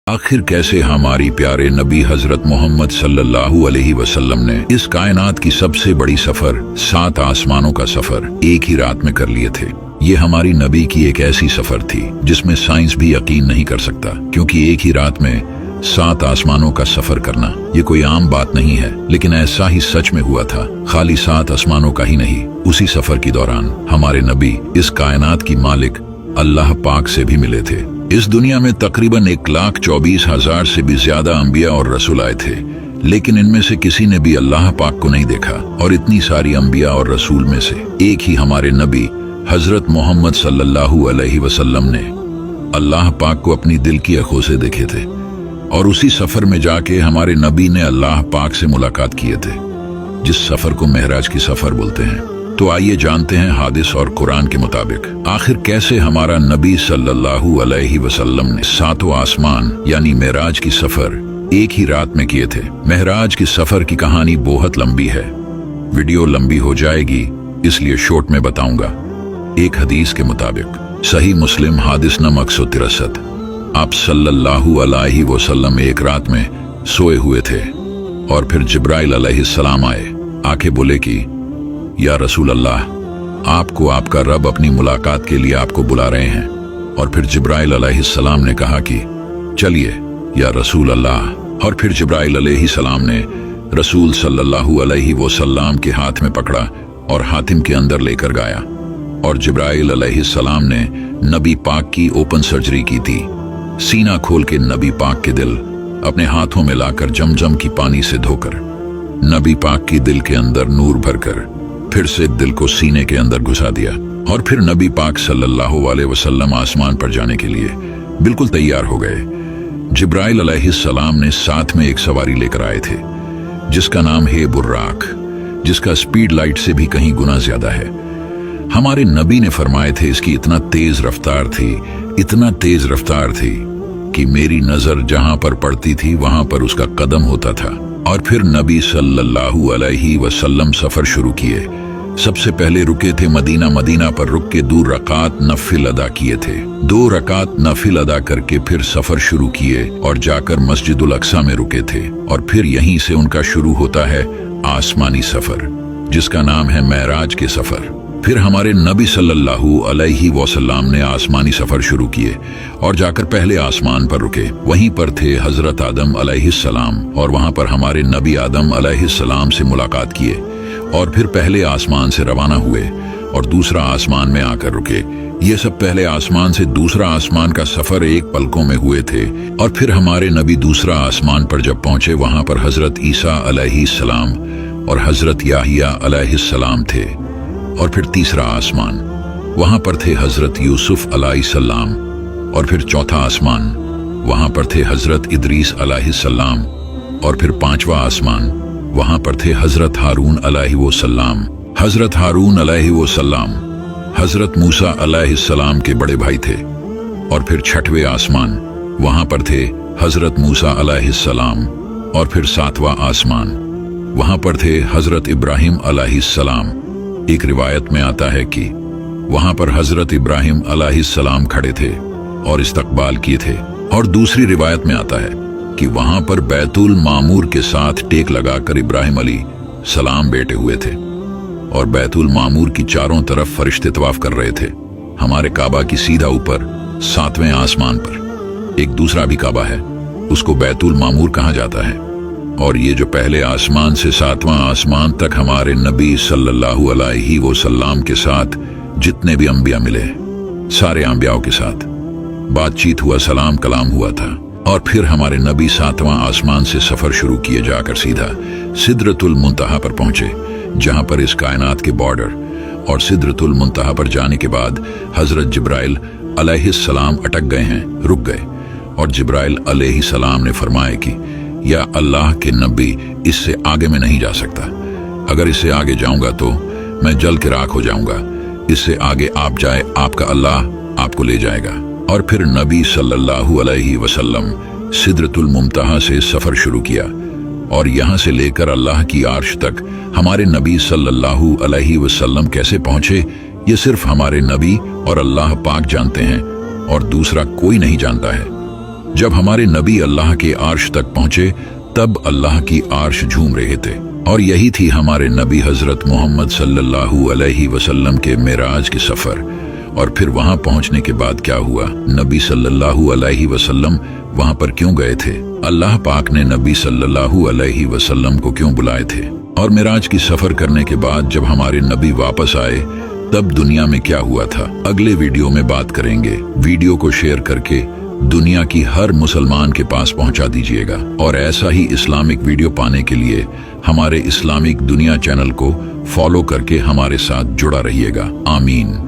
आखिर कैसे हमारी प्यारे नबी हजरत मोहम्मद सल्लल्लाहु अलैहि वसल्लम ने इस कायनात की सबसे बड़ी सफर 7 आसमानों का सफर एक ही रात में कर लिए थे। ये हमारी नबी की एक ऐसी सफर थी जिसमें साइंस भी यकीन नहीं कर सकता, क्योंकि एक ही रात में 7 आसमानों का सफर करना ये कोई आम बात नहीं है। लेकिन ऐसा ही सच में हुआ था। खाली 7 आसमानों का ही नहीं, उसी सफर के दौरान हमारे नबी इस कायनात की मालिक अल्लाह पाक से भी मिले थे। इस दुनिया में तकरीबन 1,24,000 से भी ज्यादा अंबिया और रसूल आए थे, लेकिन इनमें से किसी ने भी अल्लाह पाक को नहीं देखा। और इतनी सारी अंबिया और रसूल में से एक ही हमारे नबी हजरत मोहम्मद सल्लल्लाहु अलैहि वसल्लम ने अल्लाह पाक को अपनी दिल की आंखों से देखे थे। और उसी सफर में जाके हमारे नबी ने अल्लाह पाक से मुलाकात किए थे, जिस सफर को मेहराज की सफर बोलते हैं। तो आइए जानते हैं हादिस और कुरान के मुताबिक आखिर कैसे हमारा नबी सल्लल्लाहु अलैहि वसल्लम ने 7 आसमान यानी मेराज की सफर एक ही रात में किए थे। मेहराज की सफर की कहानी बहुत लंबी है, वीडियो लंबी हो जाएगी, इसलिए शॉर्ट में बताऊंगा। एक हदीस के मुताबिक सही मुस्लिम हादिस नंबर 163, आप सल्लल्लाहु अलैहि वसल्लम एक रात में सोए हुए थे और फिर जिब्राइल अलैहिस्सलाम आए। आके बोले कि या रसूल अल्लाह, आपको आपका रब अपनी मुलाकात के लिए आपको बुला रहे हैं। और फिर जिब्राइल अलैहिस्सलाम ने कहा कि चलिए या रसूल अल्लाह। और फिर जिब्राइल अलैहिस्सलाम ने रसूल सल्लल्लाहु अलैहि वसल्लम के हाथ में पकड़ा और हातिम के अंदर लेकर गया। और जिब्राइल अलैहिस्सलाम ने नबी पाक की ओपन सर्जरी की थी। सीना खोल के नबी पाक के दिल अपने हाथों में लाकर जमजम की पानी से धोकर नबी पाक की दिल के अंदर नूर भरकर फिर से दिल को सीने के अंदर घुसा दिया। और फिर नबी पाक सल्लल्लाहु अलैहि वसल्लम आसमान पर जाने के लिए बिल्कुल तैयार हो गए। जिब्राइल अलैहिस्सलाम ने साथ में एक सवारी लेकर आए थे जिसका नाम है बुर्राक, जिसका स्पीड लाइट से भी कहीं गुना ज्यादा है। हमारे नबी ने फरमाए थे इसकी इतना तेज रफ्तार थी, इतना तेज रफ्तार थी कि मेरी नजर जहां पर पड़ती थी वहां पर उसका कदम होता था। और फिर नबी सल्लल्लाहु अलैहि वसल्लम सफर शुरू किए। सबसे पहले रुके थे मदीना पर रुक के 2 रकात नफिल अदा किए थे। 2 रकात नफिल अदा करके फिर सफर शुरू किए और जाकर मस्जिदुल अक्सा में रुके थे। और फिर यहीं से उनका शुरू होता है आसमानी सफर, जिसका नाम है मेराज के सफर। फिर हमारे नबी सल्लल्लाहु अलैहि वसल्लम ने आसमानी सफर शुरू किए और जाकर पहले आसमान पर रुके। वहीं पर थे हजरत आदम अलैहिस्सलाम और वहां पर हमारे नबी आदम अलैहिस्सलाम से मुलाकात किए। और फिर पहले आसमान से रवाना हुए और दूसरा आसमान में आकर रुके। ये सब पहले आसमान से दूसरा आसमान का सफर एक पलकों में हुए थे। और फिर हमारे नबी दूसरा आसमान पर जब पहुंचे वहां पर हजरत ईसा अलैहिस्सलाम और हजरत याहिया अलैहिस्सलाम थे। और फिर तीसरा आसमान, वहां पर थे हजरत यूसुफ अलैहिस्सलाम। और फिर चौथा आसमान, वहां पर थे हजरत इदरीस अलैहिस्सलाम। और फिर 5वां आसमान, वहां पर थे हजरत हारून अलैहिस्सलाम। हजरत हारून अलैहिस्सलाम हजरत मूसा अलैहिस्सलाम के बड़े भाई थे। और फिर 6वें आसमान, वहां पर थे हजरत मूसा अलैहिस्सलाम। और फिर 7वां आसमान, वहां पर थे हजरत इब्राहिम अलैहिस्सलाम। एक रिवायत में आता है कि वहां पर हजरत इब्राहिम अलैहिस्सलाम खड़े थे और इस्तकबाल किए थे। और दूसरी रिवायत में आता है कि वहां पर बैतुल मामूर के साथ टेक लगाकर इब्राहिम अली सलाम बैठे हुए थे। और बैतुल मामूर की चारों तरफ फरिश्ते तवाफ कर रहे थे। हमारे काबा की सीधा ऊपर 7वें आसमान पर एक दूसरा भी काबा है, उसको बैतुल मामूर कहा जाता है। और ये जो पहले आसमान से 7वां आसमान तक हमारे नबी सल्लल्लाहु अलैहि वसल्लम के साथ जितने भी अंबिया मिले, सारे अंबियाओं के साथ बातचीत हुआ, सलाम कलाम हुआ था। और फिर हमारे नबी 7वां आसमान से सफर शुरू किए जाकर सीधा सिदरतुल मुंतहा पर पहुंचे, जहां पर इस कायनात के बॉर्डर। और सिदरतुल मुंतहा पर जाने के बाद हजरत जिब्राइल अलैहिस्सलाम अटक गए हैं, रुक गए। और जिब्राइल अलैहिस्सलाम ने फरमाया कि या अल्लाह के नबी, इससे आगे मैं नहीं जा सकता। अगर इससे आगे जाऊंगा तो मैं जल के राख हो जाऊंगा। इससे आगे आप जाए, आपका अल्लाह आपको ले जाएगा। और फिर नबी सल्लल्लाहु अलैहि वसल्लम सिदरतुल मुंतहा से सफर शुरू किया और यहाँ से लेकर अल्लाह की आर्श तक हमारे नबी सल्लल्लाहु अलैहि वसल्लम कैसे पहुंचे, ये सिर्फ हमारे नबी और अल्लाह पाक जानते हैं और दूसरा कोई नहीं जानता है। जब हमारे नबी अल्लाह के आर्श तक पहुंचे तब अल्लाह की आर्श झूम रहे थे, और यही थी हमारे नबी हजरत मोहम्मद सल्लल्लाहु अलैहि वसल्लम के मेराज के सफर। और फिर वहां पहुंचने के बाद क्या हुआ, नबी सल्लल्लाहु अलैहि वसल्लम वहां पर क्यों गए थे, अल्लाह पाक ने नबी सल्लल्लाहु अलैहि वसल्लम को क्यों बुलाए थे, और मेराज की सफर करने के बाद जब हमारे नबी वापस आए तब दुनिया में क्या हुआ था, अगले वीडियो में बात करेंगे। वीडियो को शेयर करके दुनिया की हर मुसलमान के पास पहुंचा दीजिएगा, और ऐसा ही इस्लामिक वीडियो पाने के लिए हमारे इस्लामिक दुनिया चैनल को फॉलो करके हमारे साथ जुड़ा रहिएगा। आमीन।